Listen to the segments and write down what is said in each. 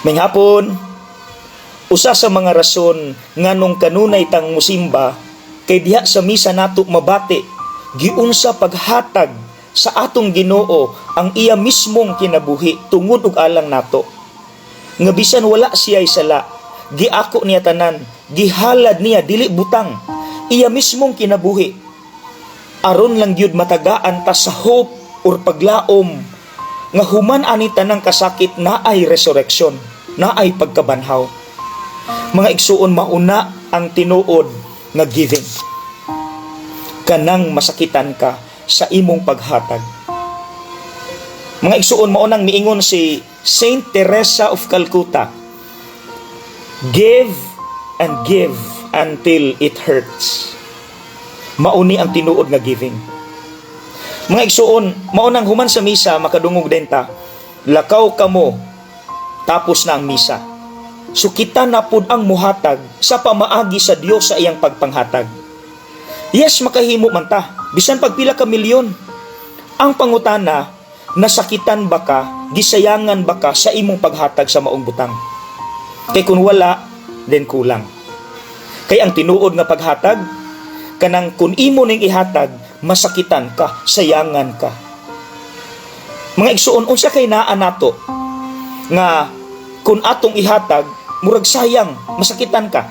May hapon, usa sa mga rason nganong kanunay tang musimba kay diha sa misa nato mabati giunsa paghatag sa atong Ginoo ang iya mismong kinabuhi tungod ug alang nato. Nga bisan wala siya sala, giako niya tanan, gihalad niya dili butang iya mismong kinabuhi. Aron lang gyud matagaan ta sa hope or paglaom nga human ani tanang kasakit naay resurrection, naay pagkabanhaw. Mga igsuon, mauna ang tinuod nga giving. Kanang masakitan ka sa imong paghatag. Mga igsuon, maunang miingon si Saint Teresa of Calcutta, give and give until it hurts. Mauni ang tinuod nga giving. Mga igsuon, maunang human sa misa makadungog din ta, lakaw kamo tapos na ang misa. So kita na pud ang muhatag sa pamaagi sa Dios sa iyang pagpanghatag. Yes, makahimo man ta, bisan pagpila ka milyon. Ang pangutana, nasakitan ba ka, gisayangan ba ka sa imong paghatag sa maong butang? Kay kung wala, then kulang. Kay ang tinuod nga paghatag, kanang kun imo ning ihatag, masakitan ka, sayangan ka. Mga igsuon, unsa kay naa nato nga kun atong ihatag, murag sayang, masakitan ka.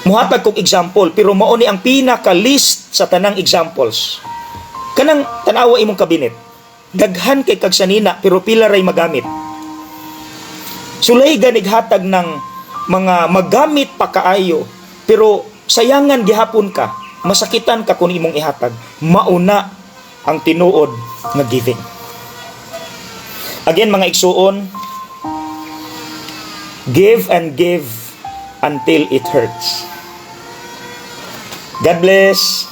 Muhatag kong example, pero mao ni ang pinaka-list sa tanang examples. Kanang tanawa imong kabinet, daghan kay kag sanina, pero pila ray magamit. Sulay ganig hatag ng mga magamit pa kaayo, pero sayangan gihapon ka, masakitan ka kung imong ihatag. Mauna ang tinuod nga giving. Again, mga igsuon, give and give until it hurts. God bless.